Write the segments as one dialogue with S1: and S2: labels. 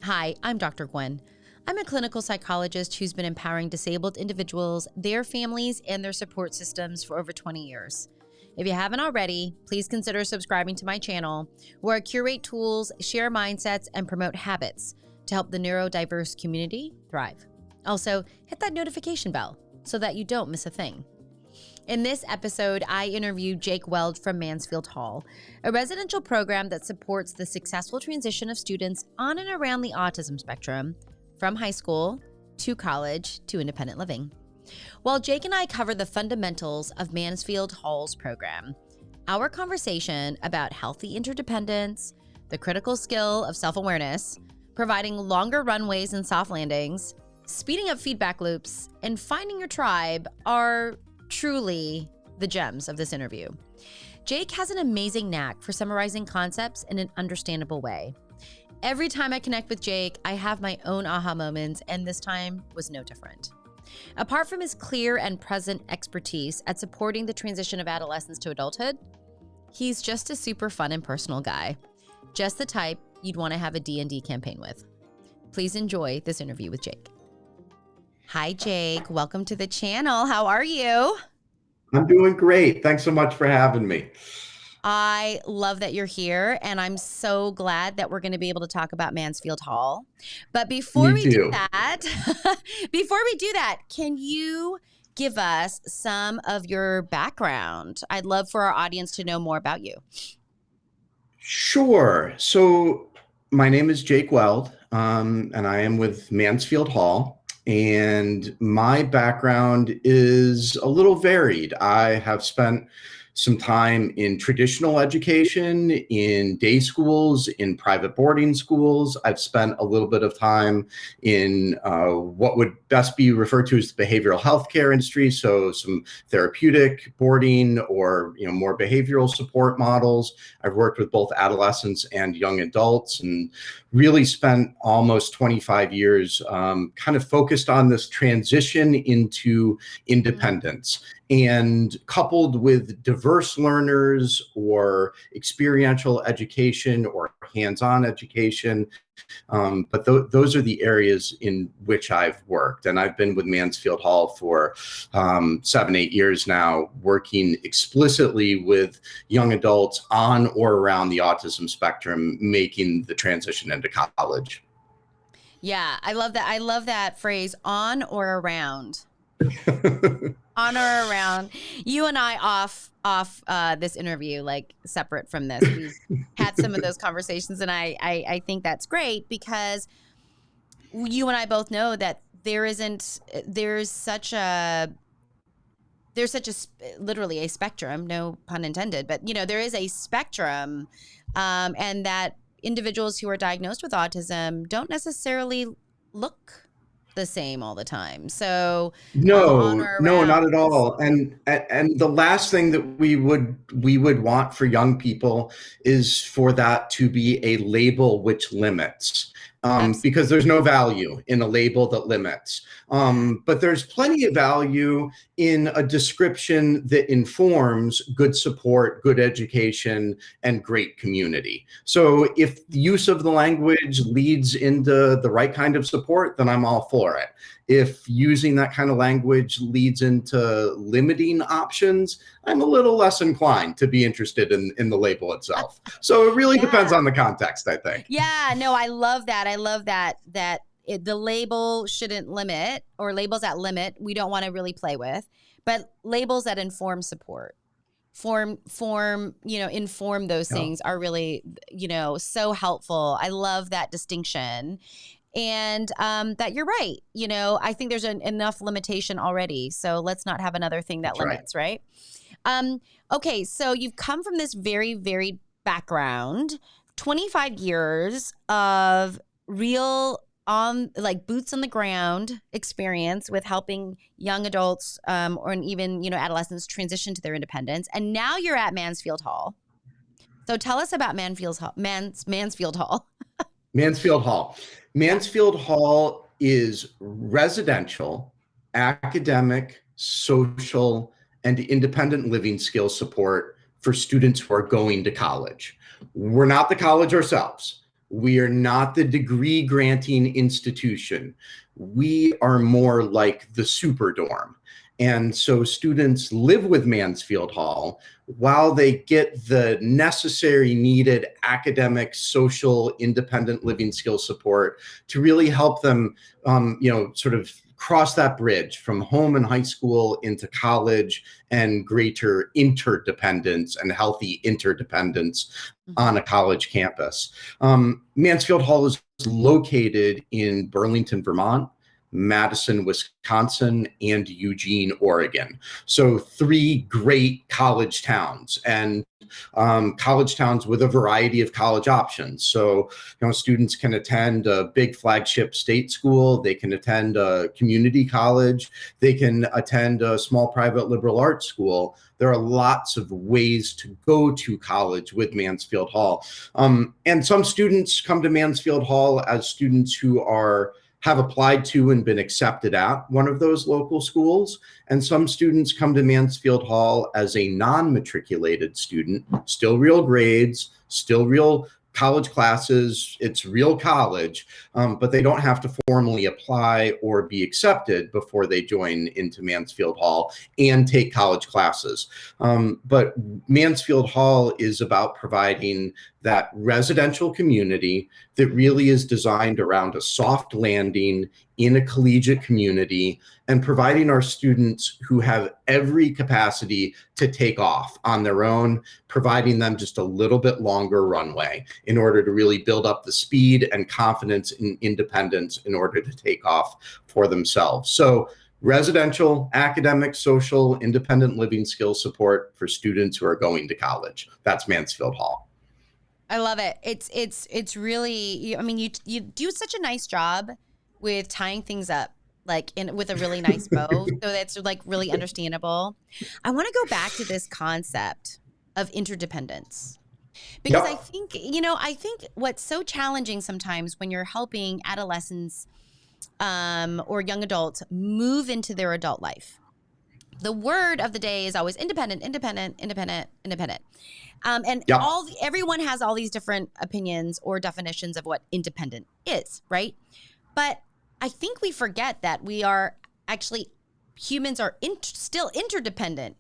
S1: Hi, I'm Dr. Gwen. I'm a clinical psychologist who's been empowering disabled individuals, their families, and their support systems for over 20 years. If you haven't already, please consider subscribing to my channel, where I curate tools, share mindsets, and promote habits to help the neurodiverse community thrive. Also, hit that notification bell so that you don't miss a thing. In this episode, I interviewed Jake Weld from Mansfield Hall, a residential program that supports the successful transition of students on and around the autism spectrum, from high school to college to independent living. While Jake and I covered the fundamentals of Mansfield Hall's program, our conversation about healthy interdependence, the critical skill of self-awareness, providing longer runways and soft landings, speeding up feedback loops, and finding your tribe are truly the gems of this interview. Jake has an amazing knack for summarizing concepts in an understandable way. Every time I connect with Jake, I have my own aha moments, and this time was no different. Apart from his clear and present expertise at supporting the transition of adolescents to adulthood, he's just a super fun and personal guy. Just the type you'd want to have a D&D campaign with. Please enjoy this interview with Jake. Hi, Jake. Welcome to the channel. How are you?
S2: I'm doing great. Thanks so much for having me.
S1: I love that you're here, and I'm so glad that we're going to be able to talk about Mansfield Hall. But before we do that, can you give us some of your background? I'd love for our audience to know more about you.
S2: Sure. So my name is Jake Weld, and I am with Mansfield Hall. And my background is a little varied. I have spent some time in traditional education, in day schools, in private boarding schools. I've spent a little bit of time in what would best be referred to as the behavioral healthcare industry, so some therapeutic boarding or more behavioral support models. I've worked with both adolescents and young adults, and really spent almost 25 years kind of focused on this transition into independence. And coupled with diverse learners or experiential education or hands-on education. But those are the areas in which I've worked. And I've been with Mansfield Hall for 7-8 years now, working explicitly with young adults on or around the autism spectrum, making the transition into college.
S1: Yeah, I love that. I love that phrase, on or around. On or around. You and I off this interview, like separate from this, we've had some of those conversations, and I think that's great because you and I both know that there's literally a spectrum, no pun intended, but there is a spectrum, and that individuals who are diagnosed with autism don't necessarily look the same all the time. So
S2: no, not at all. And the last thing that we would want for young people is for that to be a label which limits. Because there's no value in a label that limits. But there's plenty of value in a description that informs good support, good education, and great community. So if the use of the language leads into the right kind of support, then I'm all for it. If using that kind of language leads into limiting options, I'm a little less inclined to be interested in the label itself. So it really depends on the context, I think.
S1: Yeah, no, I love that. I love that the label shouldn't limit, or labels that limit, we don't want to really play with, but labels that inform support, inform those things are really, so helpful. I love that distinction. And that you're right. I think there's enough limitation already. So let's not have another thing that limits, right? Okay, so you've come from this very varied background, 25 years of real boots on the ground experience with helping young adults or even adolescents transition to their independence. And now you're at Mansfield Hall. So tell us about Mansfield Hall. Mansfield Hall.
S2: Mansfield Hall. Mansfield Hall is residential, academic, social, and independent living skills support for students who are going to college. We're not the college ourselves. We are not the degree granting institution. We are more like the Superdorm. And so students live with Mansfield Hall while they get the necessary needed academic, social, independent living skill support to really help them, sort of cross that bridge from home and high school into college and greater interdependence and healthy interdependence on a college campus. Mansfield Hall is located in Burlington, Vermont, Madison, Wisconsin, and Eugene, Oregon. So 3 great college towns, and college towns with a variety of college options. So, students can attend a big flagship state school, they can attend a community college, they can attend a small private liberal arts school. There are lots of ways to go to college with Mansfield Hall. And some students come to Mansfield Hall as students who have applied to and been accepted at one of those local schools. And some students come to Mansfield Hall as a non-matriculated student, still real grades, still real college classes, it's real college, but they don't have to formally apply or be accepted before they join into Mansfield Hall and take college classes. But Mansfield Hall is about providing that residential community that really is designed around a soft landing in a collegiate community and providing our students who have every capacity to take off on their own, providing them just a little bit longer runway in order to really build up the speed and confidence and independence in order to take off for themselves. So residential, academic, social, independent living skill support for students who are going to college. That's Mansfield Hall.
S1: I love it. It's really, I mean, you do such a nice job with tying things up with a really nice bow, so that's like really understandable. I want to go back to this concept of interdependence because I think what's so challenging sometimes when you're helping adolescents or young adults move into their adult life, the word of the day is always independent. Everyone has all these different opinions or definitions of what independent is, right? But I think we forget that humans are still interdependent,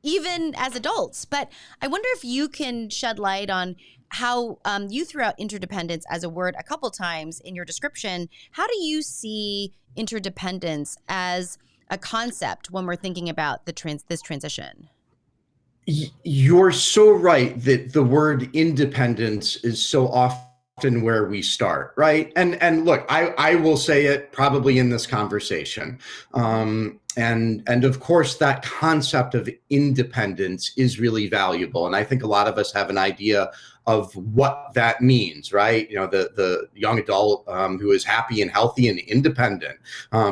S1: even as adults. But I wonder if you can shed light on how you threw out interdependence as a word a couple times in your description. How do you see interdependence as a concept when we're thinking about this transition?
S2: You're so right that the word independence is so often where we start, right? And look, I will say it probably in this conversation. And of course, that concept of independence is really valuable. And I think a lot of us have an idea of what that means, right? The young adult who is happy and healthy and independent.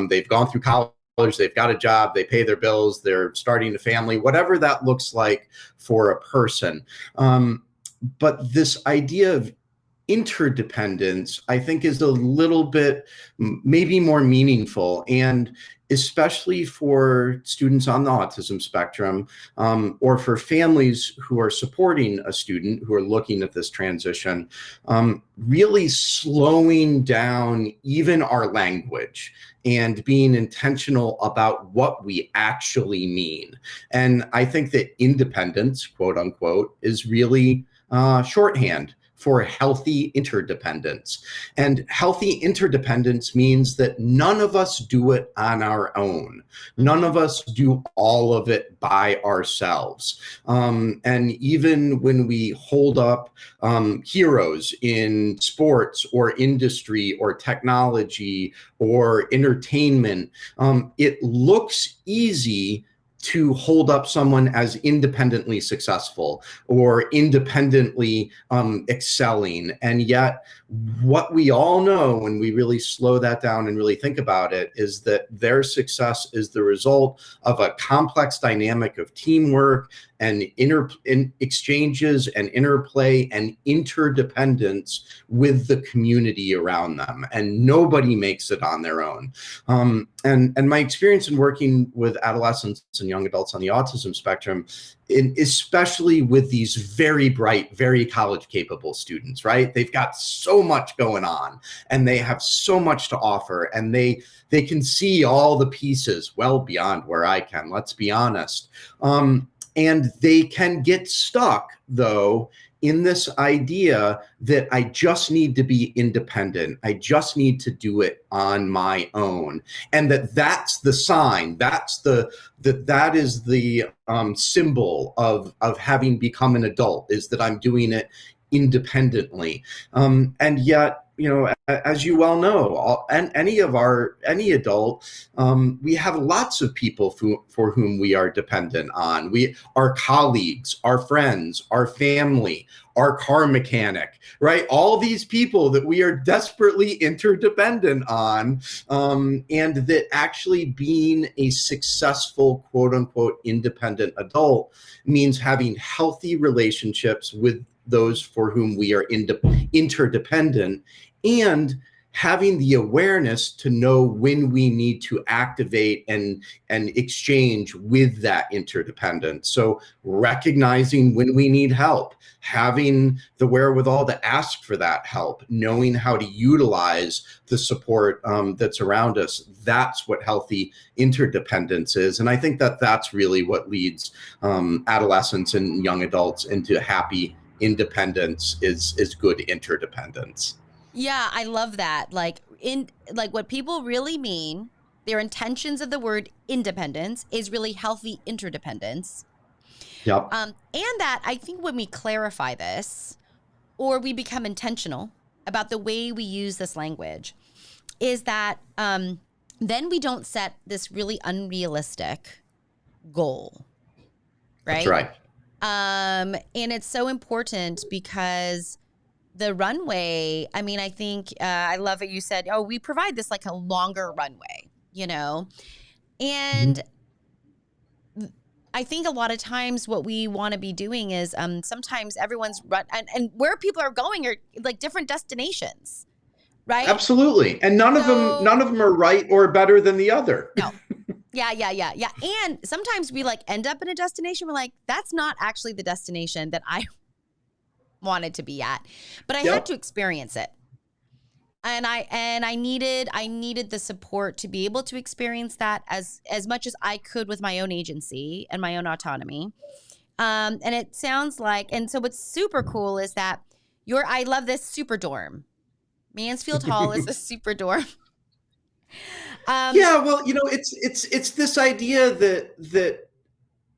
S2: They've gone through college, they've got a job, they pay their bills, they're starting a family, whatever that looks like for a person. But this idea of interdependence, I think, is a little bit maybe more meaningful, and especially for students on the autism spectrum, or for families who are supporting a student who are looking at this transition, really slowing down even our language and being intentional about what we actually mean. And I think that independence, quote unquote, is really shorthand for healthy interdependence. And healthy interdependence means that none of us do it on our own. None of us do all of it by ourselves. And even when we hold up heroes in sports or industry or technology or entertainment, it looks easy to hold up someone as independently successful or independently excelling. And yet what we all know when we really slow that down and really think about it is that their success is the result of a complex dynamic of teamwork and exchanges and interplay and interdependence with the community around them. And nobody makes it on their own. And my experience in working with adolescents and young adults on the autism spectrum, especially with these very bright, very college capable students, right? They've got so much going on and they have so much to offer, and they can see all the pieces well beyond where I can, let's be honest. And they can get stuck, though, in this idea that I just need to be independent. I just need to do it on my own. And that's the sign. That is the symbol of having become an adult, is that I'm doing it independently. And yet, as you well know, any adult, we have lots of people for whom we are dependent on. Our colleagues, our friends, our family, our car mechanic, right? All these people that we are desperately interdependent on, and that actually being a successful, quote unquote, independent adult means having healthy relationships with those for whom we are interdependent, and having the awareness to know when we need to activate and exchange with that interdependence. So recognizing when we need help, having the wherewithal to ask for that help, knowing how to utilize the support that's around us. That's what healthy interdependence is. And I think that's really what leads adolescents and young adults into happy independence, is good interdependence.
S1: Yeah, I love that. Like what people really mean, their intentions of the word independence is really healthy interdependence.
S2: Yep.
S1: And that I think when we clarify this, or we become intentional about the way we use this language, is that then we don't set this really unrealistic goal, right?
S2: That's right.
S1: And it's so important because the runway, I mean, I think I love what you said. Oh, we provide this like a longer runway, and I think a lot of times what we want to be doing is sometimes everyone's and where people are going are like different destinations, right?
S2: Absolutely. And none of them are right or better than the other.
S1: No. Yeah. And sometimes we like end up in a destination. We're like, that's not actually the destination that I wanted to be at, but I had to experience it. And I needed the support to be able to experience that as much as I could with my own agency and my own autonomy. And it sounds like, and so what's super cool is that I love this super dorm. Mansfield Hall is a super dorm.
S2: Yeah, well, it's this idea that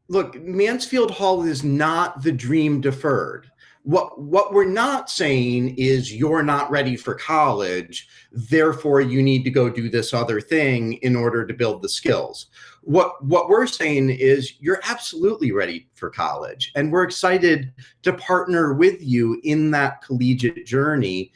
S2: look, Mansfield Hall is not the dream deferred. What we're not saying is you're not ready for college, therefore you need to go do this other thing in order to build the skills. What we're saying is you're absolutely ready for college, and we're excited to partner with you in that collegiate journey.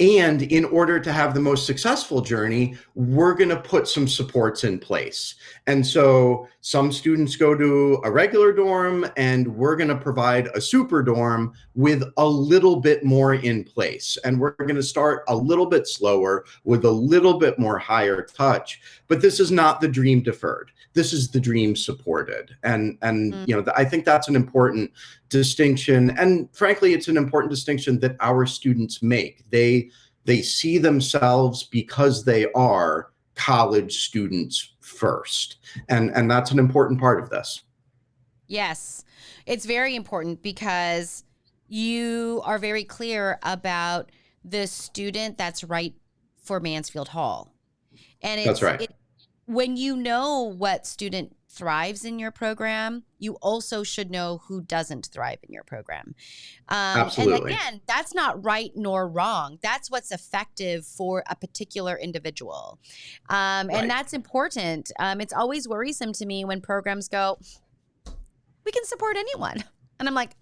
S2: And in order to have the most successful journey, we're going to put some supports in place. And so some students go to a regular dorm, and we're going to provide a super dorm with a little bit more in place. And we're going to start a little bit slower with a little bit more higher touch. But this is not the dream deferred. This is the dream supported. And I think that's an important distinction. And frankly, it's an important distinction that our students make. They see themselves because they are college students first. And that's an important part of this.
S1: Yes, it's very important because you are very clear about the student that's right for Mansfield Hall. And
S2: That's right.
S1: When you know what student thrives in your program, you also should know who doesn't thrive in your program.
S2: Absolutely.
S1: And again, that's not right nor wrong. That's what's effective for a particular individual. And that's important. It's always worrisome to me when programs go, we can support anyone. And I'm like,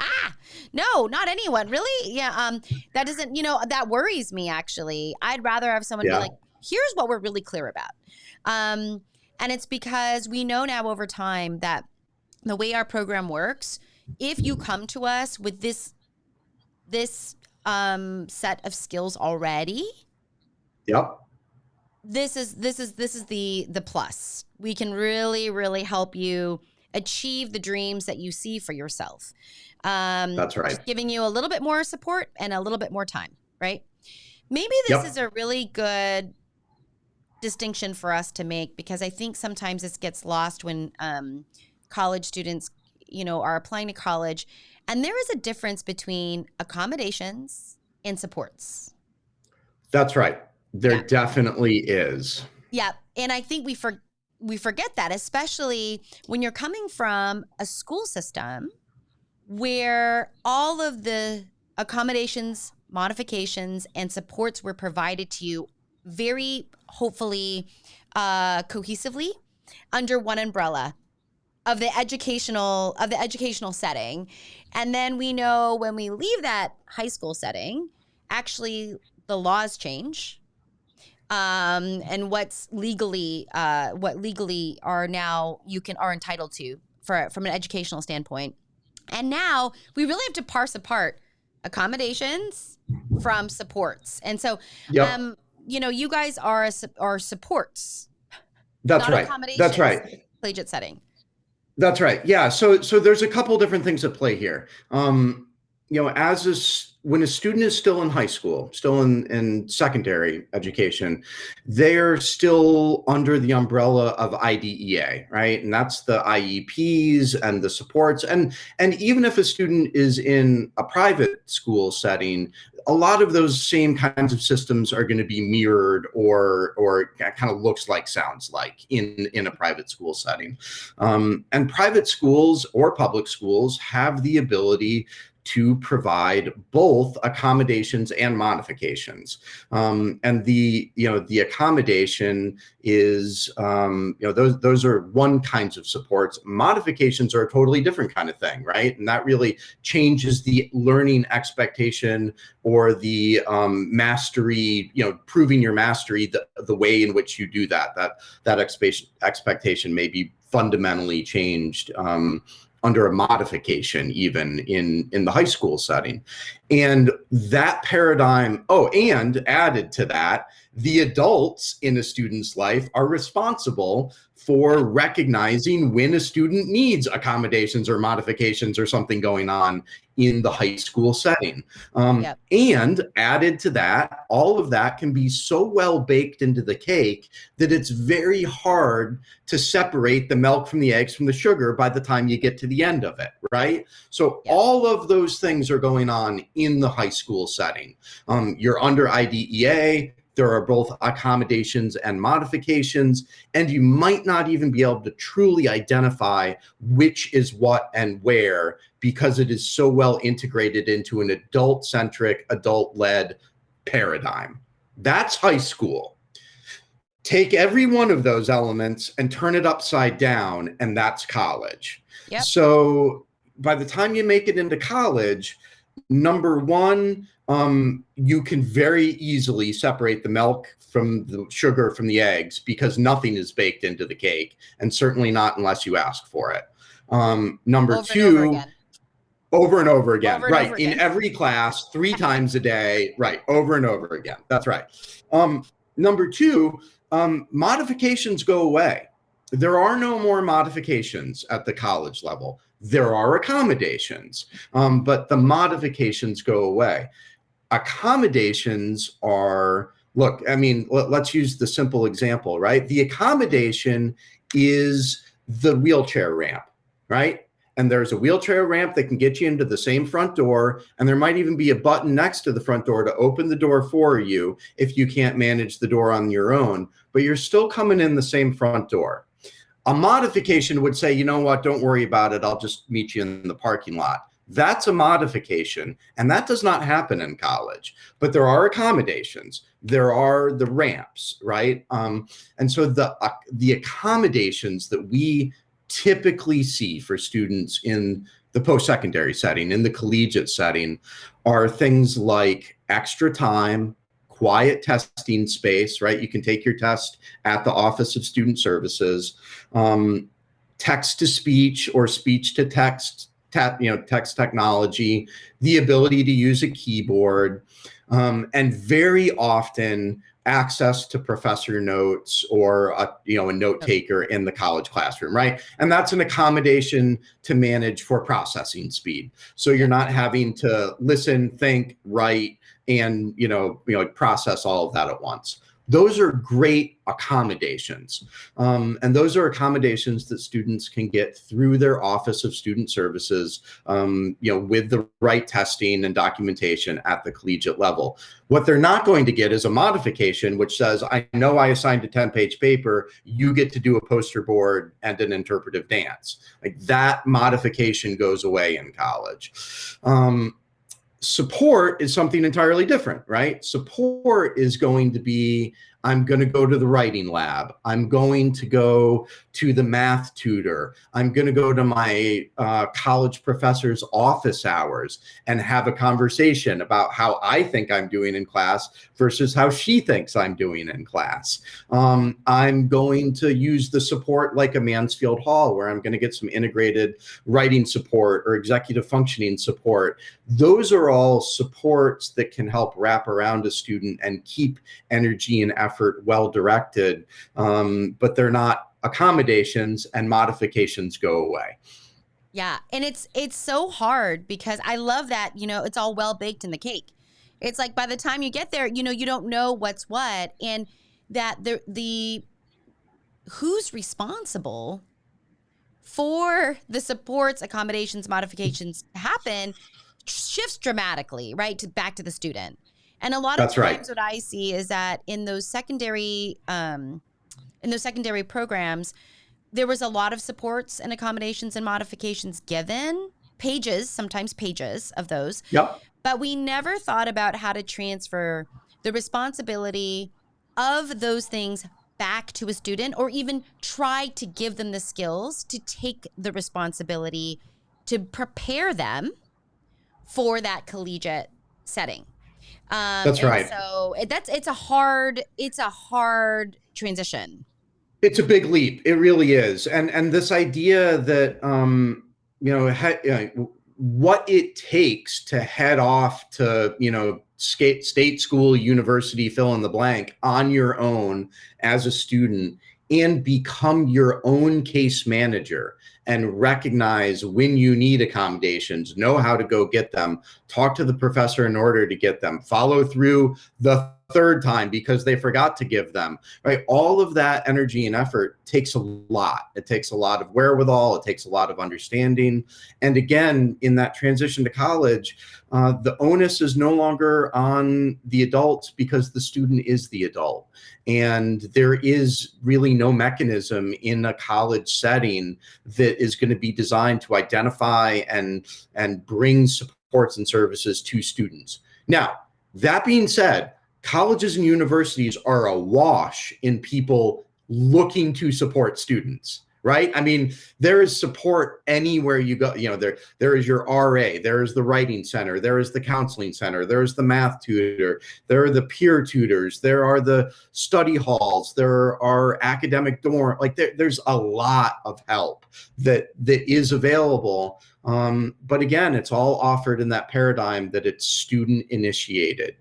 S1: no, not anyone. Really? Yeah. That doesn't, that worries me, actually. I'd rather have someone be like, here's what we're really clear about. And it's because we know now over time that the way our program works, if you come to us with this set of skills already,
S2: Yep.
S1: this is the plus. We can really help you achieve the dreams that you see for yourself.
S2: That's right.
S1: Just giving you a little bit more support and a little bit more time, right? Maybe this
S2: Yep.
S1: is a really good distinction for us to make, because I think sometimes this gets lost when college students, are applying to college, and there is a difference between accommodations and supports.
S2: That's right. There
S1: Yeah.
S2: definitely is.
S1: Yeah. And I think we forget that, especially when you're coming from a school system where all of the accommodations, modifications, and supports were provided to you very hopefully cohesively under one umbrella of the educational setting. And then we know when we leave that high school setting, actually the laws change, and what legally are now are entitled to from an educational standpoint. And now we really have to parse apart accommodations from supports. And so,
S2: Yep.
S1: you guys are supports,
S2: That's
S1: not
S2: right.
S1: accommodations.
S2: That's right.
S1: Collegiate setting.
S2: That's right. Yeah. So there's a couple different things at play here. When a student is still in high school, still in secondary education, they're still under the umbrella of IDEA, right? And that's the IEPs and the supports. And even if a student is in a private school setting, a lot of those same kinds of systems are going to be mirrored or kind of looks like, sounds like in a private school setting. And private schools or public schools have the ability to provide both accommodations and modifications. And the accommodation is, those are one kinds of supports. Modifications are a totally different kind of thing, right? And that really changes the learning expectation or the mastery, proving your mastery, the way in which you do that expectation may be fundamentally changed under a modification, even in the high school setting. And that paradigm, and added to that, the adults in a student's life are responsible for recognizing when a student needs accommodations or modifications or something going on in the high school setting. And added to that, all of that can be so well baked into the cake that it's very hard to separate the milk from the eggs from the sugar by the time you get to the end of it, right? So all of those things are going on in the high school setting. You're under IDEA. There are both accommodations and modifications, and you might not even be able to truly identify which is what and where, because it is so well integrated into an adult-centric, adult-led paradigm. That's high school. Take every one of those elements and turn it upside down, and that's college.
S1: Yep.
S2: So by the time you make it into college, number one, you can very easily separate the milk from the sugar from the eggs, because nothing is baked into the cake, and certainly not unless you ask for it. Number two, over and over again, right? In every class, 3 times a day, right? Over and over again. That's right. Number two, modifications go away. There are no more modifications at the college level. There are accommodations, but the modifications go away. Accommodations are, let's use the simple example, right? The accommodation is the wheelchair ramp, right? And there's a wheelchair ramp that can get you into the same front door, and there might even be a button next to the front door to open the door for you if you can't manage the door on your own, but you're still coming in the same front door. A modification would say, you know what, don't worry about it, I'll just meet you in the parking lot. That's a modification, and that does not happen in college. But there are accommodations. There are the ramps, right? And so the accommodations that we typically see for students in the post-secondary setting, in the collegiate setting, are things like extra time, quiet testing space, right? You can take your test at the Office of Student Services. text to speech or speech to text, text technology, the ability to use a keyboard, and very often access to professor notes or a note taker in the college classroom, right? And that's an accommodation to manage for processing speed. So you're not having to listen, think, write, and process all of that at once. Those are great accommodations. And those are accommodations that students can get through their Office of Student Services, with the right testing and documentation at the collegiate level. What they're not going to get is a modification which says, I know I assigned a 10-page paper, you get to do a poster board and an interpretive dance. Like, that modification goes away in college. Support is something entirely different, right? Support is going to be, I'm going to go to the writing lab. I'm going to go to the math tutor. I'm going to go to my college professor's office hours and have a conversation about how I think I'm doing in class versus how she thinks I'm doing in class. I'm going to use the support like a Mansfield Hall, where I'm going to get some integrated writing support or executive functioning support. Those are all supports that can help wrap around a student and keep energy and effort well directed, but they're not accommodations, and modifications go away.
S1: Yeah. And it's so hard because I love that, it's all well baked in the cake. It's like by the time you get there, you don't know what's what, and that the who's responsible for the supports, accommodations, modifications to happen shifts dramatically, right? Back to the student. And a lot of times what I see is that in those secondary programs, there was a lot of supports and accommodations and modifications given, sometimes pages of those.
S2: Yep.
S1: But we never thought about how to transfer the responsibility of those things back to a student, or even try to give them the skills to take the responsibility to prepare them for that collegiate setting.
S2: That's right.
S1: So it's a hard transition.
S2: It's a big leap. It really is. And this idea that, what it takes to head off to, state school, university, fill in the blank on your own as a student, and become your own case manager and recognize when you need accommodations, know how to go get them, talk to the professor in order to get them, follow through the third time because they forgot to give them, right? All of that energy and effort takes a lot. It takes a lot of wherewithal. It takes a lot of understanding. And again, in that transition to college, the onus is no longer on the adults because the student is the adult. And there is really no mechanism in a college setting that is going to be designed to identify and bring supports and services to students. Now, that being said, colleges and universities are awash in people looking to support students, right? I mean, there is support anywhere you go. There is your RA, there is the writing center, there is the counseling center, there is the math tutor, there are the peer tutors, there are the study halls, there are academic dorm. Like there's a lot of help that is available. But again, it's all offered in that paradigm that it's student initiated.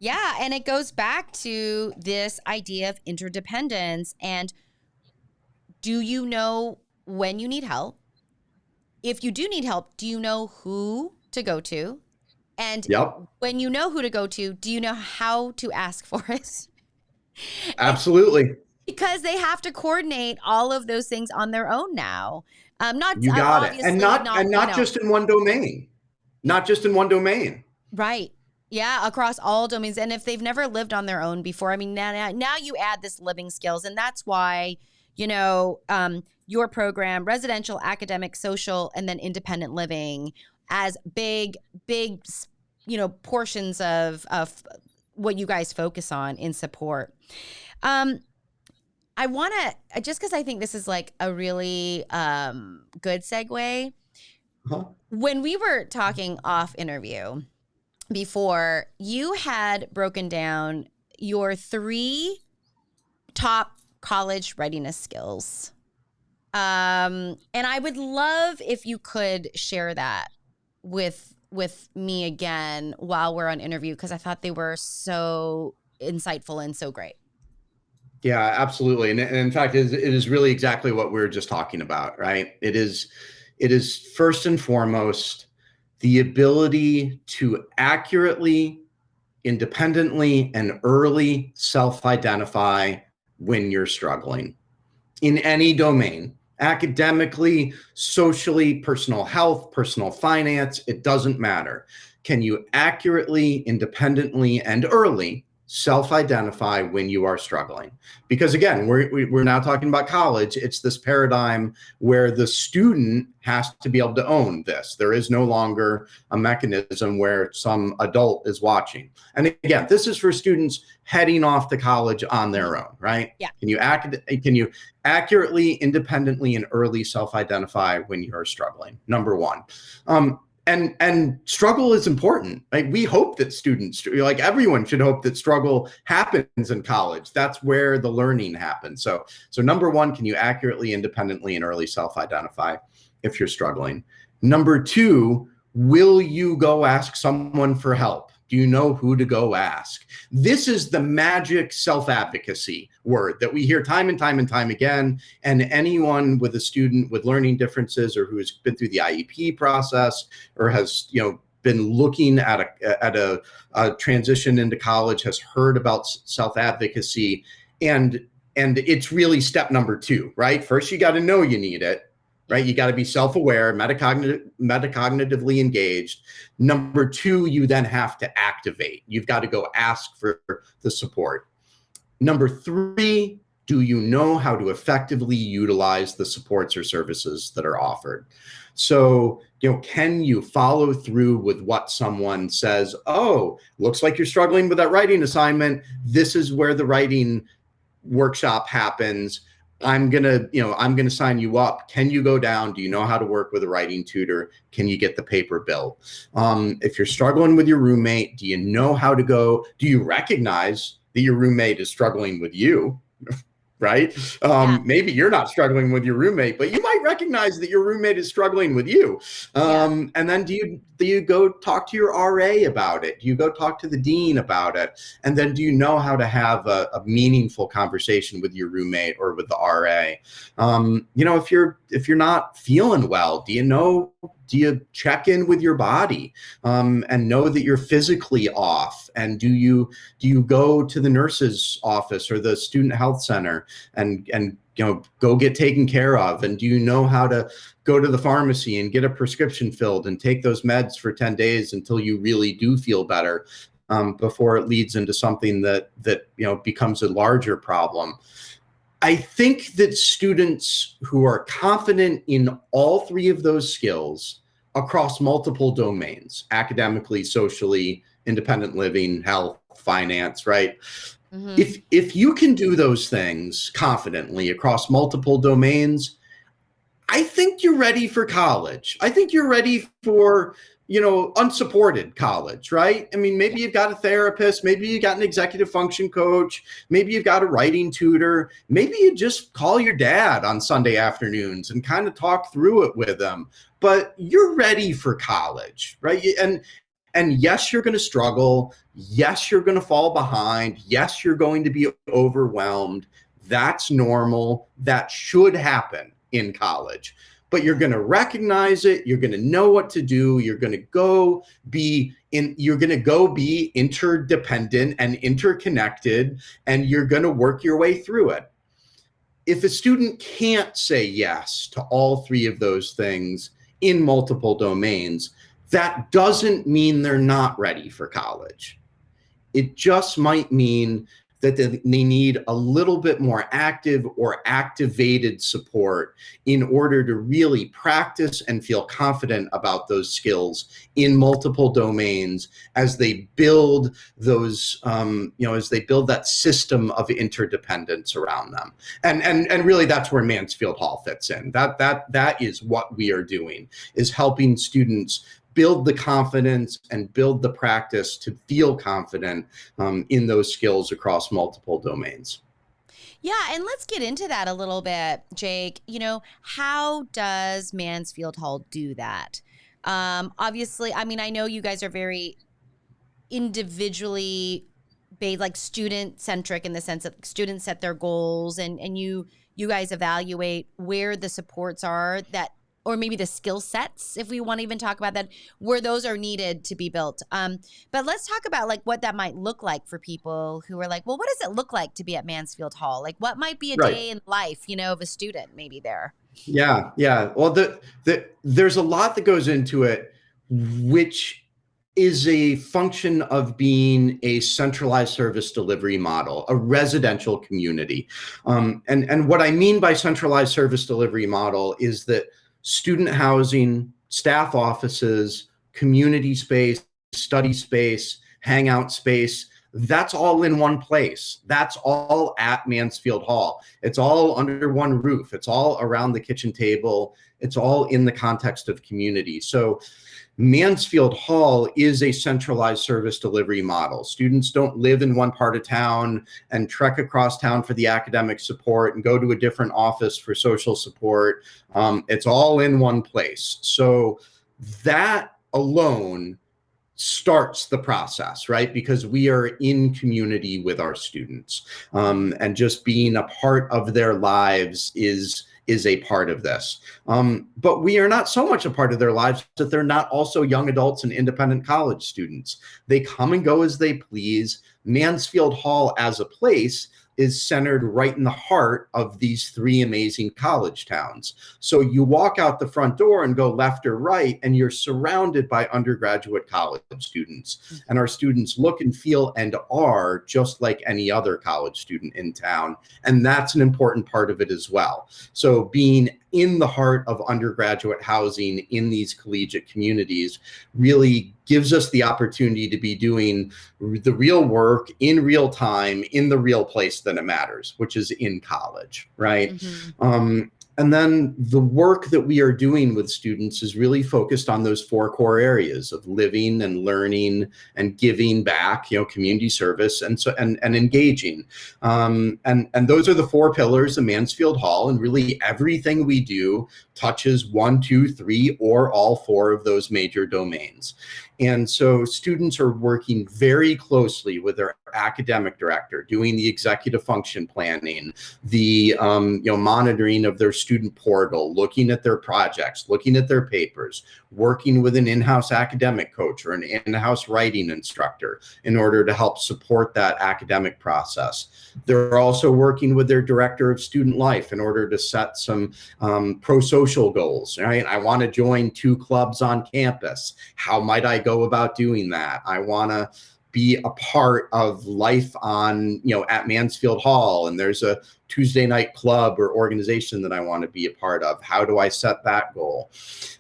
S1: Yeah, and it goes back to this idea of interdependence. And do you know when you need help? If you do need help, do you know who to go to? And when you know who to go to, do you know how to ask for it?
S2: Absolutely.
S1: Because they have to coordinate all of those things on their own now.
S2: You got it. And not just in one domain. Not just in one domain.
S1: Right. Yeah, across all domains. And if they've never lived on their own before, I mean, now you add this living skills. And that's why, your program, residential, academic, social, and then independent living, as big, portions of what you guys focus on in support. I want to, just because I think this is like a really good segue. Uh-huh. When we were talking off interview before, you had broken down your 3 top college readiness skills. And I would love if you could share that with me again while we're on interview, because I thought they were so insightful and so great.
S2: Yeah, absolutely. And in fact, it is really exactly what we were just talking about, right? It is first and foremost the ability to accurately, independently, and early self-identify when you're struggling in any domain, academically, socially, personal health, personal finance, it doesn't matter. Can you accurately, independently, and early self-identify when you are struggling? Because again, we're now talking about college. It's this paradigm where the student has to be able to own this. There is no longer a mechanism where some adult is watching. And again, this is for students heading off to college on their own, right?
S1: Yeah.
S2: Can you accurately, independently, and early self-identify when you're struggling? Number one. And struggle is important. Like, we hope that students, like everyone should hope that struggle happens in college. That's where the learning happens. So number one, can you accurately, independently, and early self-identify if you're struggling? Number two, will you go ask someone for help? Do you know who to go ask? This is the magic self-advocacy word that we hear time and time and time again. And anyone with a student with learning differences, or who has been through the IEP process, or has been looking at a transition into college, has heard about self-advocacy. And it's really step number two, right? First, you got to know you need it. Right? You got to be self-aware, metacognitively engaged. Number two, you then have to activate. You've got to go ask for the support. Number three, do you know how to effectively utilize the supports or services that are offered? So, can you follow through with what someone says? Oh, looks like you're struggling with that writing assignment. This is where the writing workshop happens. I'm going to sign you up. Can you go down? Do you know how to work with a writing tutor? Can you get the paper built? If you're struggling with your roommate, do you know how to go? Do you recognize that your roommate is struggling with you? Right? Maybe you're not struggling with your roommate, but you might recognize that your roommate is struggling with you. And then do you go talk to your RA about it? Do you go talk to the dean about it? And then do you know how to have a meaningful conversation with your roommate or with the RA? If you're not feeling well, do you check in with your body and know that you're physically off? And do you go to the nurse's office or the student health center and go get taken care of? And do you know how to go to the pharmacy and get a prescription filled and take those meds for 10 days until you really do feel better, before it leads into something that becomes a larger problem? I think that students who are confident in all three of those skills across multiple domains, academically, socially, independent living, health, finance, right? Mm-hmm. If you can do those things confidently across multiple domains, I think you're ready for college. I think you're ready for unsupported college, right? I mean, maybe you've got a therapist, maybe you got an executive function coach, maybe you've got a writing tutor, maybe you just call your dad on Sunday afternoons and kind of talk through it with them. But you're ready for college, right? And yes, you're going to struggle. Yes, you're going to fall behind. Yes, you're going to be overwhelmed. That's normal. That should happen in college. But you're going to recognize it. You're going to know what to do. You're going to go be interdependent and interconnected, and you're going to work your way through it. If a student can't say yes to all three of those things in multiple domains, that doesn't mean they're not ready for college. It just might mean that they need a little bit more active or activated support in order to really practice and feel confident about those skills in multiple domains as they build those, as they build that system of interdependence around them. And really that's where Mansfield Hall fits in. That is what we are doing, is helping students build the confidence and build the practice to feel confident in those skills across multiple domains.
S1: Yeah, and let's get into that a little bit, Jake. How does Mansfield Hall do that? Obviously, I mean, I know you guys are very individually based, like student centric in the sense that students set their goals and you guys evaluate where the supports are that, or maybe the skill sets, if we want to even talk about that, where those are needed to be built. But let's talk about like what that might look like for people who are like, well, what does it look like to be at Mansfield Hall? Like what might be a
S2: Right.
S1: day in life, of a student maybe there?
S2: Yeah, yeah. Well, there's a lot that goes into it, which is a function of being a centralized service delivery model, a residential community. And what I mean by centralized service delivery model is that student housing, staff offices, community space, study space, hangout space, that's all in one place. That's all at Mansfield Hall. It's all under one roof. It's all around the kitchen table. It's all in the context of community. So Mansfield Hall is a centralized service delivery model. Students don't live in one part of town and trek across town for the academic support and go to a different office for social support. It's all in one place. So that alone starts the process, right? Because we are in community with our students, and just being a part of their lives is a part of this. But we are not so much a part of their lives that they're not also young adults and independent college students. They come and go as they please. Mansfield Hall as a place is centered right in the heart of these three amazing college towns. So you walk out the front door and go left or right, and you're surrounded by undergraduate college students. And our students look and feel and are just like any other college student in town. And that's an important part of it as well. So being in the heart of undergraduate housing in these collegiate communities really gives us the opportunity to be doing the real work in real time, in the real place that it matters, which is in college, right? Mm-hmm. And then the work that we are doing with students is really focused on those four core areas of living and learning and giving back, community service and engaging. And those are the four pillars of Mansfield Hall, and really everything we do touches 1, 2, 3, or all four of those major domains. And so students are working very closely with their academic director, doing the executive function planning, the monitoring of their student portal, looking at their projects, looking at their papers, working with an in-house academic coach or an in-house writing instructor in order to help support that academic process. They're also working with their director of student life in order to set some pro-social goals, right? I want to join 2 clubs on campus. How might I go about doing that? I want to be a part of life at Mansfield Hall, and there's a Tuesday night club or organization that I want to be a part of. How do I set that goal?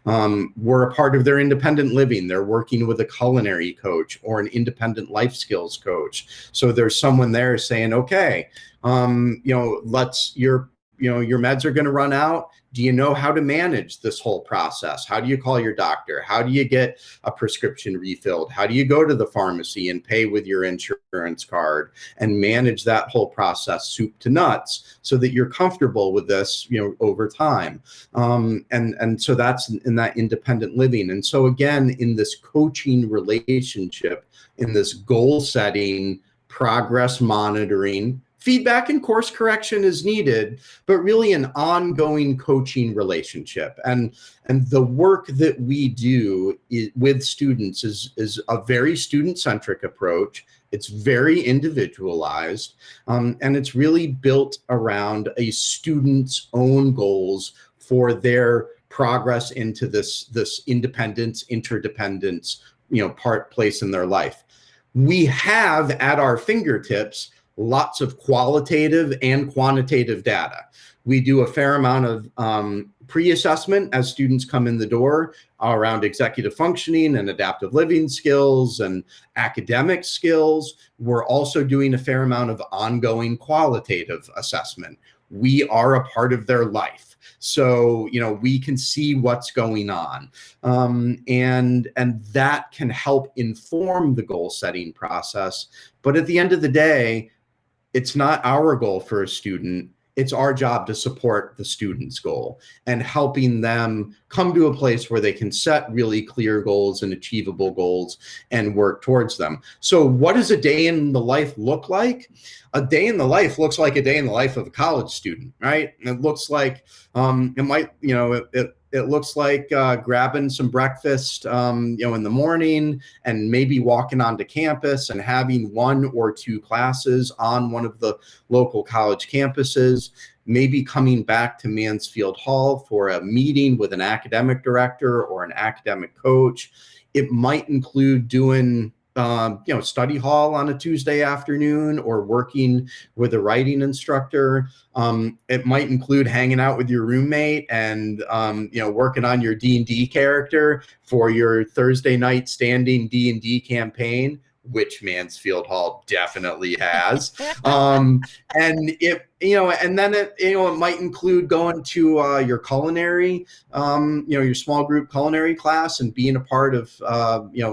S2: We're a part of their independent living. They're working with a culinary coach or an independent life skills coach. So there's someone there saying, okay, your meds are going to run out. Do you know how to manage this whole process? How do you call your doctor? How do you get a prescription refilled? How do you go to the pharmacy and pay with your insurance card and manage that whole process soup to nuts so that you're comfortable with this, over time? And so that's in that independent living. And so again, in this coaching relationship, in this goal setting, progress monitoring, feedback and course correction is needed, but really an ongoing coaching relationship. And the work that we do with students is a very student-centric approach. It's very individualized, and it's really built around a student's own goals for their progress into this independence, interdependence, place in their life. We have at our fingertips lots of qualitative and quantitative data. We do a fair amount of pre-assessment as students come in the door around executive functioning and adaptive living skills and academic skills. We're also doing a fair amount of ongoing qualitative assessment. We are a part of their life. So, we can see what's going on. And that can help inform the goal setting process. But at the end of the day, it's not our goal for a student. It's our job to support the student's goal and helping them come to a place where they can set really clear goals and achievable goals and work towards them. So what does a day in the life look like? A day in the life looks like a day in the life of a college student, right? And it looks like it might, it looks like grabbing some breakfast, in the morning, and maybe walking onto campus and having 1 or 2 classes on one of the local college campuses, maybe coming back to Mansfield Hall for a meeting with an academic director or an academic coach. It might include doing study hall on a Tuesday afternoon or working with a writing instructor. It might include hanging out with your roommate and, working on your D&D character for your Thursday night standing D&D campaign, which Mansfield Hall definitely has. And then it might include going to your culinary, your small group culinary class and being a part of,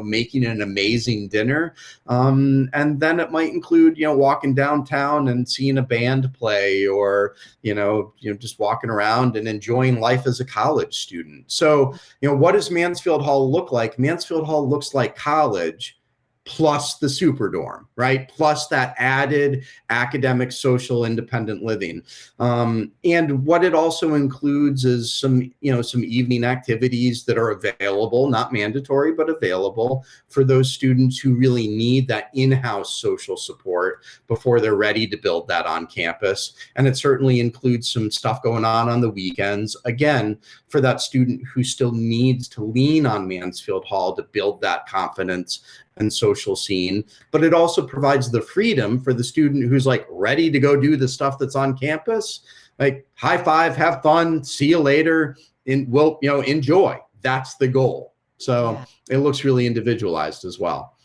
S2: making an amazing dinner. And then it might include, walking downtown and seeing a band play or, just walking around and enjoying life as a college student. So, what does Mansfield Hall look like? Mansfield Hall looks like college plus the Superdorm, right? Plus that added academic, social, independent living. And what it also includes is some evening activities that are available, not mandatory, but available for those students who really need that in-house social support before they're ready to build that on campus. And it certainly includes some stuff going on the weekends, again, for that student who still needs to lean on Mansfield Hall to build that confidence and social scene. But it also provides the freedom for the student who's like ready to go do the stuff that's on campus, like high five, have fun, see you later, and we'll, enjoy. That's the goal. So It looks really individualized as well.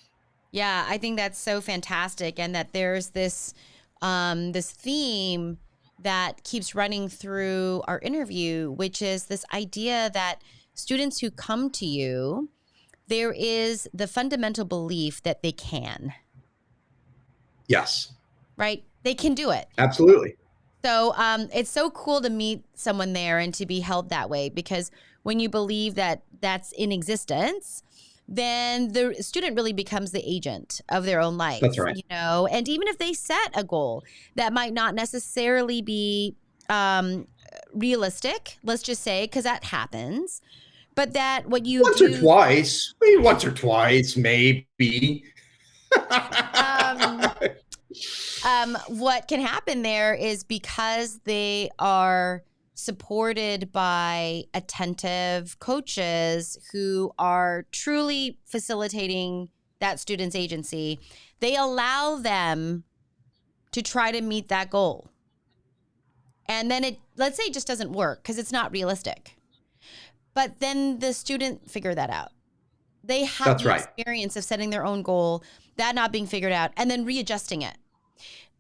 S1: Yeah, I think that's so fantastic. And that there's this theme that keeps running through our interview, which is this idea that students who come to you, there is the fundamental belief that they can.
S2: Yes.
S1: Right? They can do it.
S2: Absolutely.
S1: So it's so cool to meet someone there and to be held that way, because when you believe that that's in existence, then the student really becomes the agent of their own life.
S2: That's right.
S1: And even if they set a goal that might not necessarily be realistic, let's just say, because that happens. But that what you
S2: once or twice, maybe.
S1: What can happen there is because they are supported by attentive coaches who are truly facilitating that student's agency, they allow them to try to meet that goal. And then let's say it just doesn't work because it's not realistic. But then the student figure that out. They have the experience of setting their own goal, that not being figured out, and then readjusting it.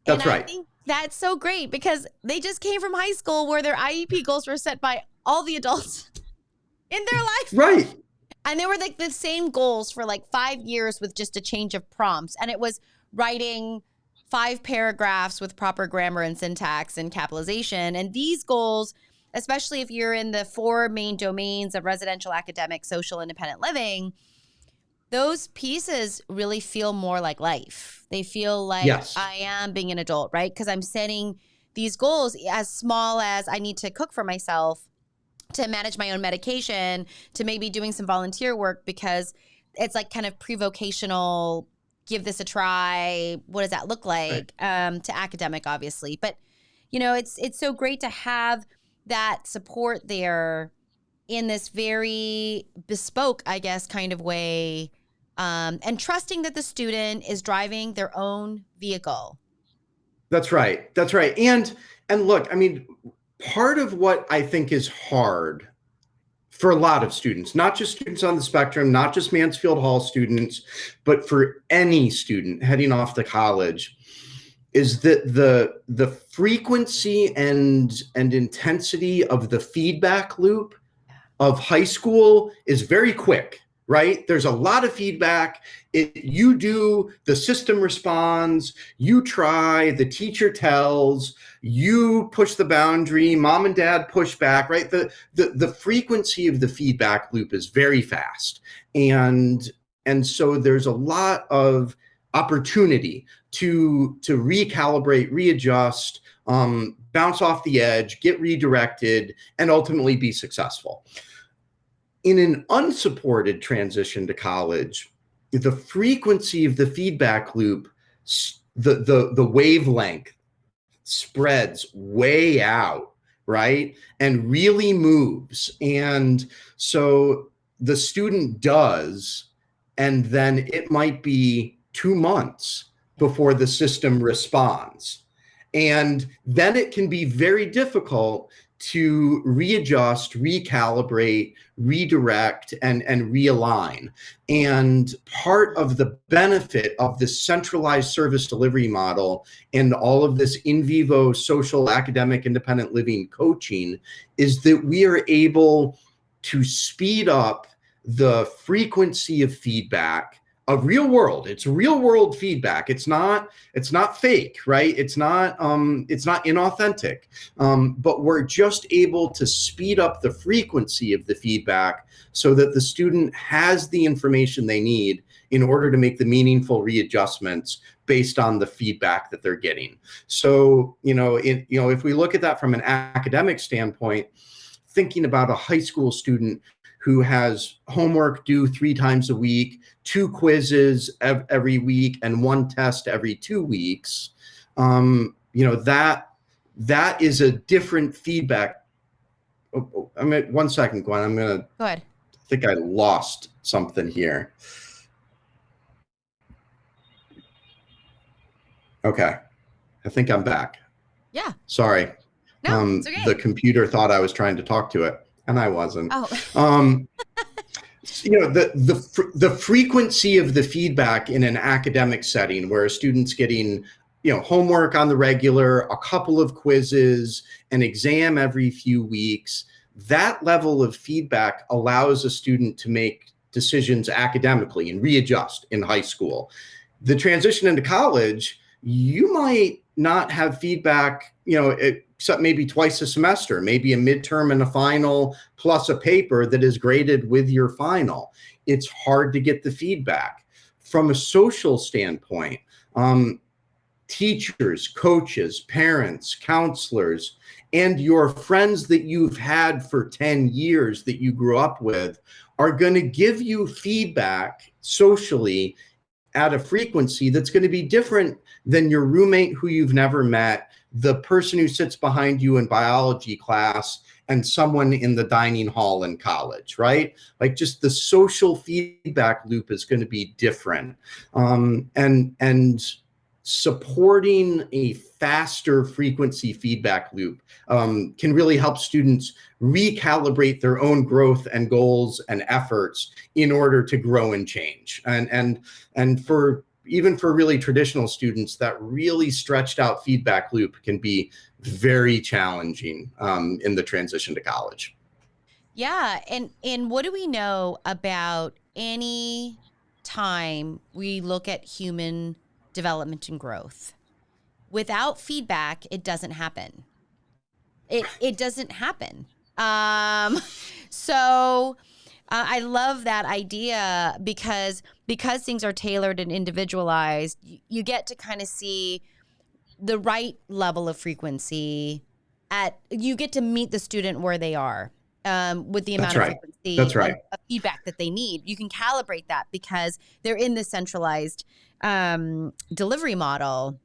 S2: That's right.
S1: I think that's so great because they just came from high school where their IEP goals were set by all the adults in their life.
S2: Right.
S1: And they were like the same goals for like 5 years with just a change of prompts. And it was writing 5 paragraphs with proper grammar and syntax and capitalization. And these goals, especially if you're in the 4 main domains of residential, academic, social, independent living, those pieces really feel more like life. They feel like I am being an adult, right? Because I'm setting these goals as small as I need to cook for myself, to manage my own medication, to maybe doing some volunteer work because it's like kind of pre-vocational, give this a try. What does that look like? To academic, obviously. But, it's so great to have that support there in this very bespoke, I guess, kind of way, and trusting that the student is driving their own vehicle.
S2: That's right. And look, I mean, part of what I think is hard for a lot of students, not just students on the spectrum, not just Mansfield Hall students, but for any student heading off to college, is that the frequency and intensity of the feedback loop of high school is very quick, right? There's a lot of feedback. You do, the system responds, you try, the teacher tells, you push the boundary, mom and dad push back, right? The frequency of the feedback loop is very fast. And so there's a lot of opportunity to recalibrate, readjust, bounce off the edge, get redirected, and ultimately be successful. In an unsupported transition to college, the frequency of the feedback loop, the wavelength spreads way out, right? And really moves. And so the student does, and then it might be 2 months before the system responds. And then it can be very difficult to readjust, recalibrate, redirect, and realign. And part of the benefit of this centralized service delivery model and all of this in vivo social academic independent living coaching is that we are able to speed up the frequency of feedback of real world. It's real world feedback. It's not fake, right? It's not inauthentic. But we're just able to speed up the frequency of the feedback so that the student has the information they need in order to make the meaningful readjustments based on the feedback that they're getting. So, if we look at that from an academic standpoint, thinking about a high school student who has homework due 3 times a week, 2 quizzes every week, and 1 test every 2 weeks, that is a different feedback. I mean, 1 second, Gwen. I'm gonna.
S1: Go ahead.
S2: I think I lost something here. Okay, I think I'm back.
S1: Yeah.
S2: Sorry.
S1: No, it's okay.
S2: The computer thought I was trying to talk to it, and I wasn't.
S1: Oh.
S2: The frequency of the feedback in an academic setting where a student's getting, homework on the regular, a couple of quizzes, an exam every few weeks, that level of feedback allows a student to make decisions academically and readjust in high school. The transition into college, you might not have feedback, except maybe twice a semester, maybe a midterm and a final plus a paper that is graded with your final. It's hard to get the feedback. From a social standpoint, teachers, coaches, parents, counselors, and your friends that you've had for 10 years that you grew up with are going to give you feedback socially at a frequency that's going to be different than your roommate who you've never met, the person who sits behind you in biology class, and someone in the dining hall in college, right? Like, just the social feedback loop is going to be different. And supporting a faster frequency feedback loop can really help students recalibrate their own growth and goals and efforts in order to grow and change. And for even for really traditional students, that really stretched out feedback loop can be very challenging in the transition to college.
S1: Yeah. And what do we know about any time we look at human development and growth? Without feedback, it doesn't happen. It doesn't happen. So I love that idea because things are tailored and individualized, you get to kind of see the right level of frequency you get to meet the student where they are with the amount of frequency of feedback that they need. You can calibrate that because they're in the centralized delivery model,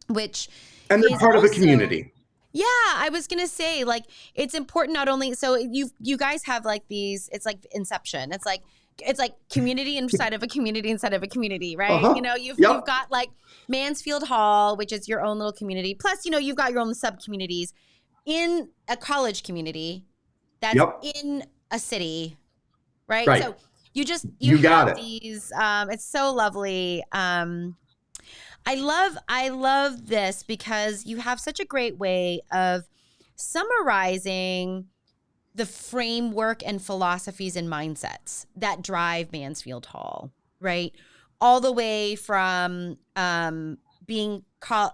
S1: which
S2: and they're part of a community.
S1: Yeah, I was going to say, like, it's important not only, so you guys have like these, it's like Inception. It's like community inside of a community inside of a community, right?
S2: Uh-huh.
S1: You've got like Mansfield Hall, which is your own little community. Plus, you've got your own sub communities in a college community that's in a city, right? So you got have these, it's so lovely. I love this because you have such a great way of summarizing the framework and philosophies and mindsets that drive Mansfield Hall, right? All the way from being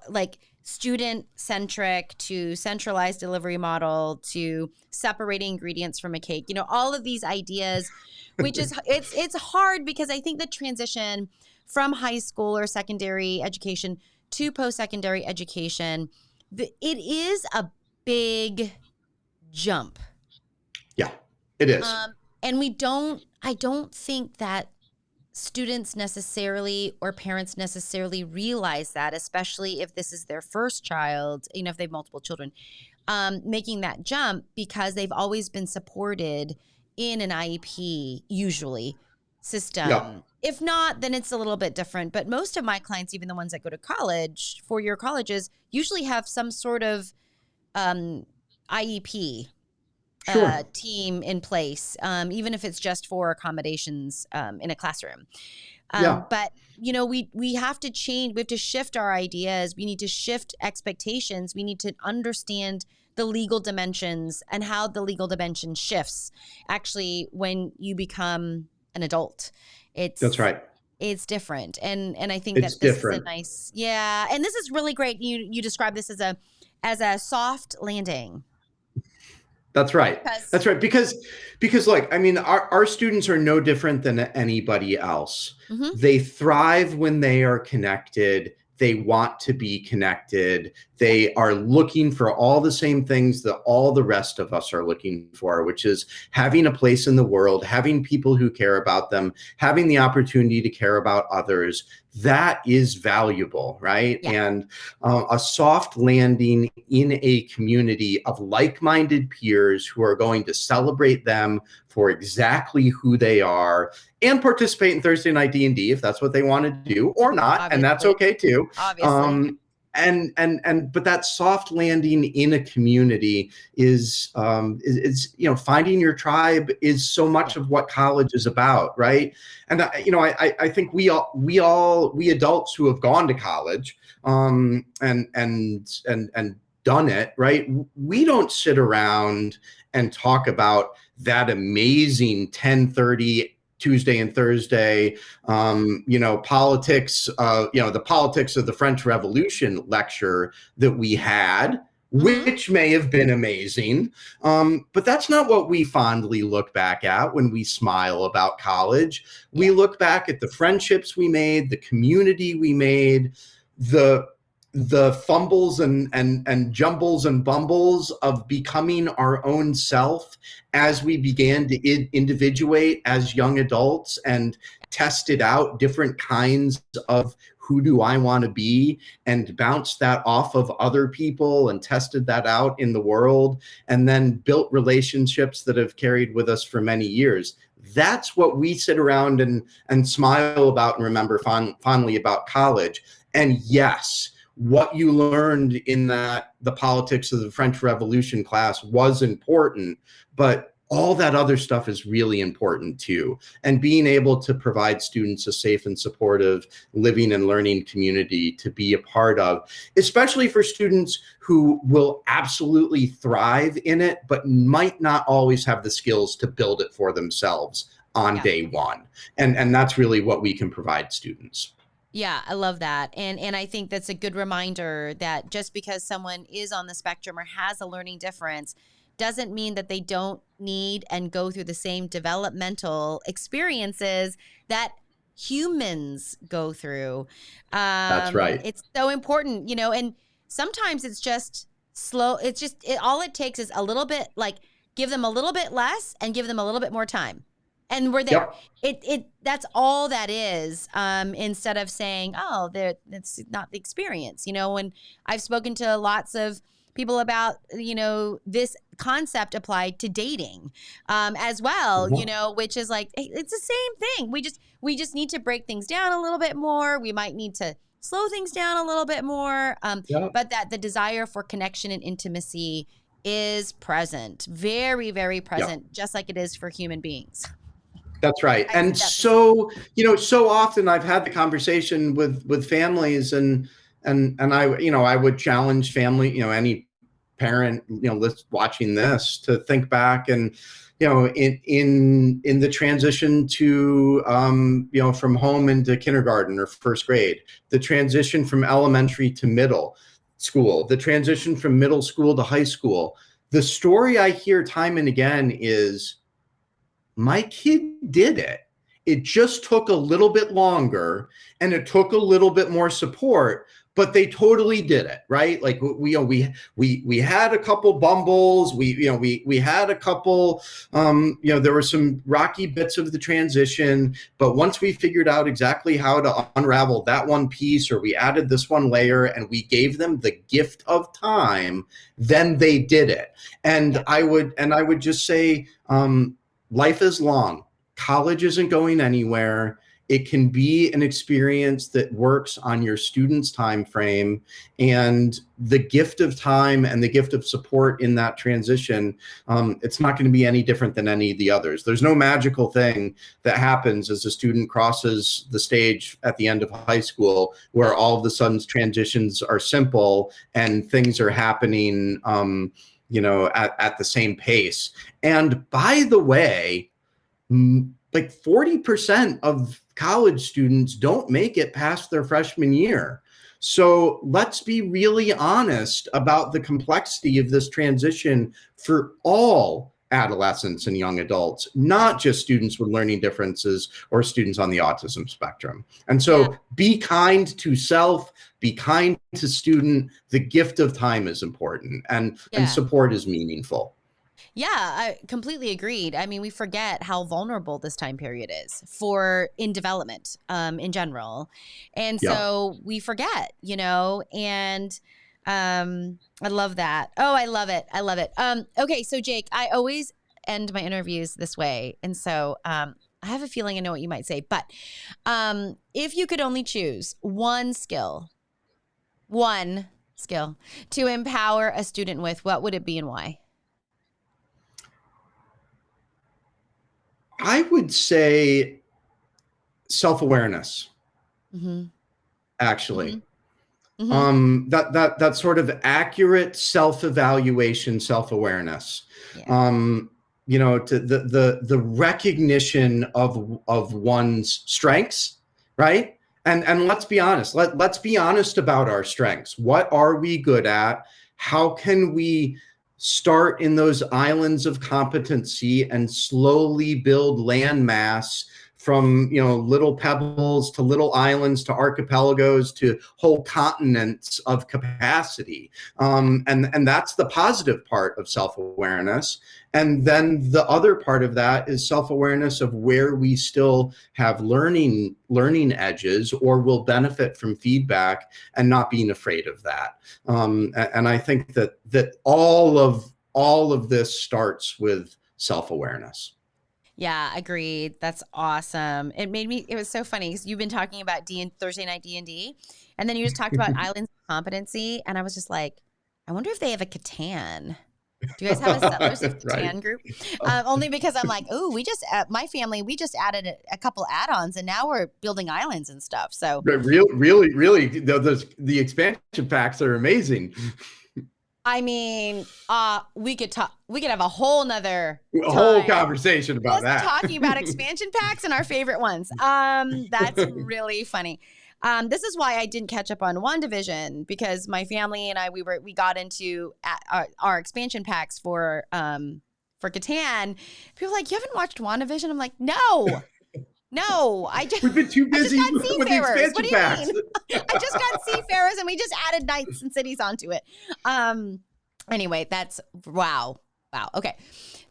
S1: like student centric to centralized delivery model to separating ingredients from a cake. You know, all of these ideas, which is it's hard because I think the transition from high school or secondary education to post-secondary education, it is a big jump.
S2: Yeah, it is.
S1: And I don't think that students necessarily or parents necessarily realize that, especially if this is their first child, you know, if they have multiple children, making that jump because they've always been supported in an IEP, usually, system.
S2: Yeah.
S1: If not, then it's a little bit different. But most of my clients, even the ones that go to college, four-year colleges, usually have some sort of IEP
S2: Sure.
S1: team in place, even if it's just for accommodations in a classroom.
S2: Yeah.
S1: But, you know, we have to change. We have to shift our ideas. We need to shift expectations. We need to understand the legal dimensions and how the legal dimension shifts actually when you become an adult.
S2: That's right.
S1: It's different. And I think
S2: It's
S1: that this
S2: different.
S1: is a nice, yeah. And this is really great. You describe this as a soft landing.
S2: That's right. That's right. Because like, I mean, our students are no different than anybody else.
S1: Mm-hmm.
S2: They thrive when they are connected. They want to be connected. They are looking for all the same things that all the rest of us are looking for, which is having a place in the world, having people who care about them, having the opportunity to care about others. That is valuable, right?
S1: Yeah.
S2: And a soft landing in a community of like-minded peers who are going to celebrate them for exactly who they are and participate in Thursday night D&D if that's what they want to do, or not. Obviously. And that's okay too.
S1: Obviously.
S2: But that soft landing in a community is you know, finding your tribe is so much of what college is about, right? And you know, I think we adults who have gone to college and done it, right? We don't sit around and talk about that amazing 10:30 Tuesday and Thursday, you know, politics, you know, the politics of the French Revolution lecture that we had, which may have been amazing. But that's not what we fondly look back at when we smile about college. We look back at the friendships we made, the community we made, the fumbles and jumbles and bumbles of becoming our own self as we began to individuate as young adults and tested out different kinds of who do I want to be and bounced that off of other people and tested that out in the world and then built relationships that have carried with us for many years. That's what we sit around and smile about and remember fondly about college. And yes, what you learned in the politics of the French Revolution class was important, but all that other stuff is really important too. And being able to provide students a safe and supportive living and learning community to be a part of, especially for students who will absolutely thrive in it, but might not always have the skills to build it for themselves on day one. And that's really what we can provide students.
S1: Yeah, I love that. And I think that's a good reminder that just because someone is on the spectrum or has a learning difference doesn't mean that they don't need and go through the same developmental experiences that humans go through.
S2: That's right.
S1: It's so important, you know, and sometimes it's just slow. It's just, all it takes is a little bit, like give them a little bit less and give them a little bit more time. And we're there. Yep. That's all that is. Instead of saying, "Oh, that's not the experience," you know. And I've spoken to lots of people about, you know, this concept applied to dating, as well. You know, which is like, hey, it's the same thing. We just need to break things down a little bit more. We might need to slow things down a little bit more. But that the desire for connection and intimacy is present, very, very present, just like it is for human beings.
S2: That's right. And so, you know, so often I've had the conversation with families and I, you know, I would challenge family, you know, any parent, watching this to think back and, in the transition to, from home into kindergarten or first grade, the transition from elementary to middle school, the transition from middle school to high school. The story I hear time and again is, my kid did it. It just took a little bit longer and it took a little bit more support, but they totally did it, right? Like we had a couple bumbles, we had a couple, there were some rocky bits of the transition, but once we figured out exactly how to unravel that one piece, or we added this one layer and we gave them the gift of time, then they did it. And I would just say, life is long. College isn't going anywhere. It can be an experience that works on your student's time frame, and the gift of time and the gift of support in that transition, it's not going to be any different than any of the others. There's no magical thing that happens as a student crosses the stage at the end of high school where all of the sudden transitions are simple and things are happening at the same pace. And by the way, like 40% of college students don't make it past their freshman year. So let's be really honest about the complexity of this transition for all adolescents and young adults, not just students with learning differences or students on the autism spectrum. And so be kind to self, be kind to student. The gift of time is important, and support is meaningful.
S1: Yeah, I completely agreed. I mean, we forget how vulnerable this time period is in development, in general. And so we forget, and I love that. Oh, I love it. I love it. Okay, so Jake, I always end my interviews this way. And so I have a feeling I know what you might say, but if you could only choose one skill to empower a student with, what would it be and why?
S2: I would say self-awareness, actually. That sort of accurate self-evaluation, self-awareness, to the recognition of one's strengths, right? And let's be honest, let's be honest about our strengths. What are we good at? How can we start in those islands of competency and slowly build landmass from, little pebbles to little islands to archipelagos to whole continents of capacity. And that's the positive part of self-awareness. And then the other part of that is self-awareness of where we still have learning edges or will benefit from feedback, and not being afraid of that. And I think that all of this starts with self-awareness.
S1: Yeah, agreed. That's awesome. It was so funny because you've been talking about Thursday night D&D, and then you just talked about islands of competency. And I was just like, I wonder if they have a Catan. Do you guys have a Settlers of Catan group? Only because I'm like, oh, my family, we just added a couple add-ons and now we're building islands and stuff. So
S2: really, the expansion packs are amazing.
S1: I mean, we could have a whole nother
S2: whole conversation about that.
S1: Talking about expansion packs and our favorite ones. That's really funny. This is why I didn't catch up on WandaVision, because my family and I, we got into our expansion packs for Catan. People are like, you haven't watched WandaVision? I'm like, no,
S2: we've been too busy with the expansion packs.
S1: Mean? I just got Seafarers and we just added Knights and Cities onto it. Anyway, that's wow. Okay.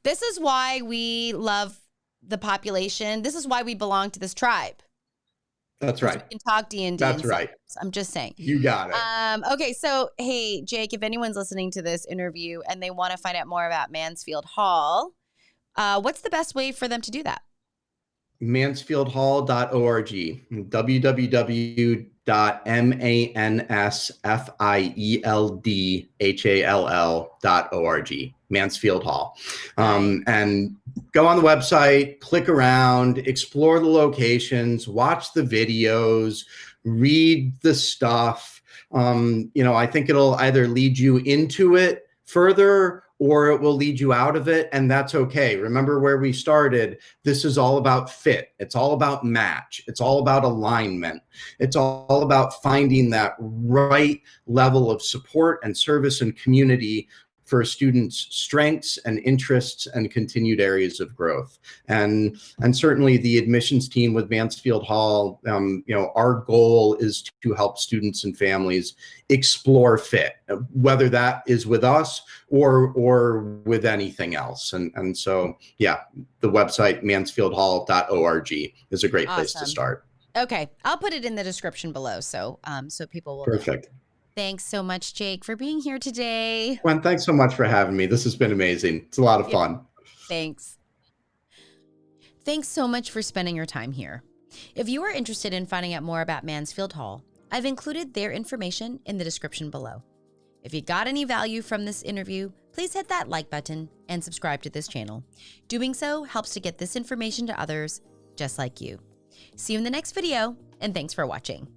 S1: This is why we love the population. This is why we belong to this tribe.
S2: That's right.
S1: We can talk D&D.
S2: That's right.
S1: I'm just saying.
S2: You got it.
S1: Okay. So, hey, Jake, if anyone's listening to this interview and they want to find out more about Mansfield Hall, what's the best way for them to do that?
S2: mansfieldhall.org, www.mansfieldhall.org, Mansfield Hall. And go on the website, click around, explore the locations, watch the videos, read the stuff. I think it'll either lead you into it further or it will lead you out of it, and that's okay. Remember where we started. This is all about fit. It's all about match. It's all about alignment. It's all about finding that right level of support and service and community for a student's strengths and interests and continued areas of growth. And certainly the admissions team with Mansfield Hall, our goal is to help students and families explore fit, whether that is with us or with anything else. And so, yeah, the website mansfieldhall.org is a great place to start.
S1: Okay, I'll put it in the description below so people will
S2: Perfect.
S1: know. Thanks so much, Jake, for being here today.
S2: Gwen, thanks so much for having me. This has been amazing. It's a lot of fun.
S1: Thanks. Thanks so much for spending your time here. If you are interested in finding out more about Mansfield Hall, I've included their information in the description below. If you got any value from this interview, please hit that like button and subscribe to this channel. Doing so helps to get this information to others just like you. See you in the next video, and thanks for watching.